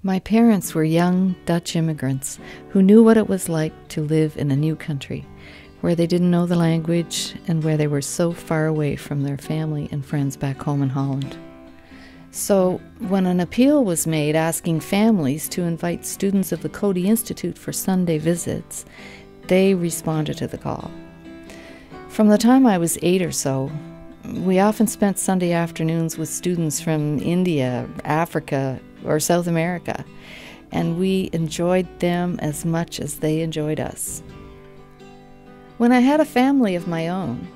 My parents were young Dutch immigrants who knew what it was like to live in a new country, where they didn't know the language and where they were so far away from their family and friends back home in Holland. So when an appeal was made asking families to invite students of the Coady Institute for Sunday visits, they responded to the call. From the time I was 8 or so, we often spent Sunday afternoons with students from India, Africa, or South America, and we enjoyed them as much as they enjoyed us. When I had a family of my own,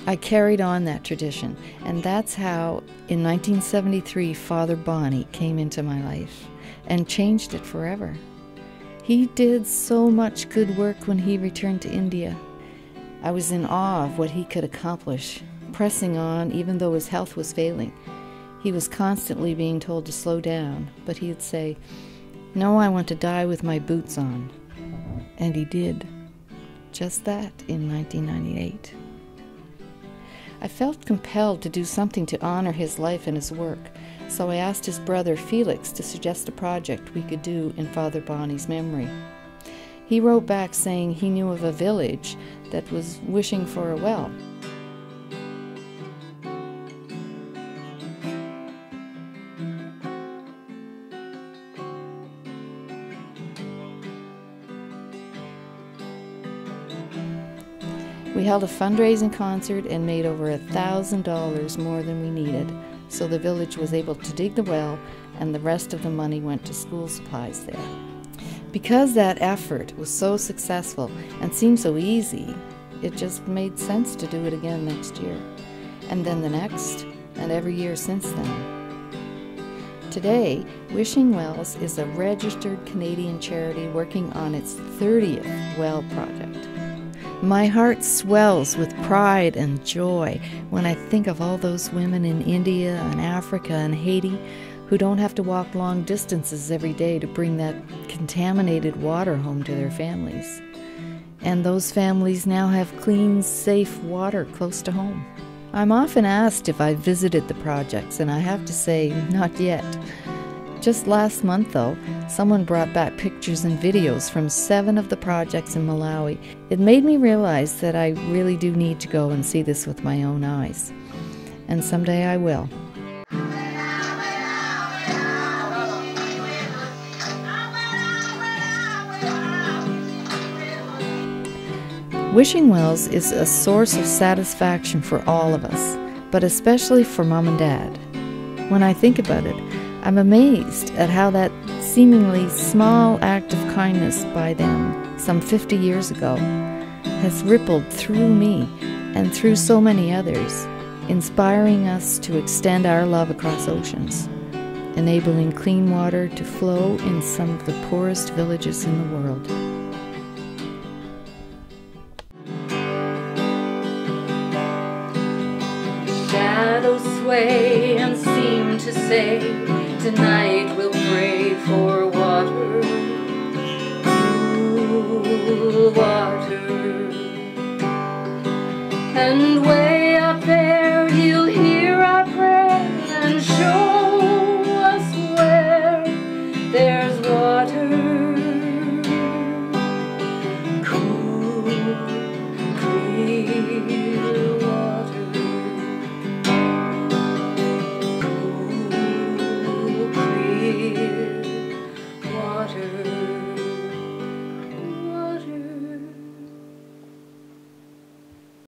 I carried on that tradition, and that's how, in 1973, Father Bonnie came into my life and changed it forever. He did so much good work when he returned to India. I was in awe of what he could accomplish, pressing on even though his health was failing. He was constantly being told to slow down, but he'd say, "No, I want to die with my boots on." And he did just that in 1998. I felt compelled to do something to honor his life and his work, so I asked his brother Felix to suggest a project we could do in Father Bonnie's memory. He wrote back saying he knew of a village that was wishing for a well. We held a fundraising concert and made over $1,000 more than we needed, so the village was able to dig the well, and the rest of the money went to school supplies there. Because that effort was so successful and seemed so easy, it just made sense to do it again next year, and then the next, and every year since then. Today, Wishing Wells is a registered Canadian charity working on its 30th well project. My heart swells with pride and joy when I think of all those women in India and Africa and Haiti who don't have to walk long distances every day to bring that contaminated water home to their families. And those families now have clean, safe water close to home. I'm often asked if I visited the projects, and I have to say, not yet. Just last month, though, someone brought back pictures and videos from 7 of the projects in Malawi. It made me realize that I really do need to go and see this with my own eyes. And someday I will. Wishing Wells is a source of satisfaction for all of us, but especially for Mom and Dad. When I think about it, I'm amazed at how that seemingly small act of kindness by them some 50 years ago has rippled through me and through so many others, inspiring us to extend our love across oceans, enabling clean water to flow in some of the poorest villages in the world. Shadows sway and seem to say, tonight we'll pray for water, cool water. And way up there he'll hear our prayer and show us where there's water, cool, clear water. Water.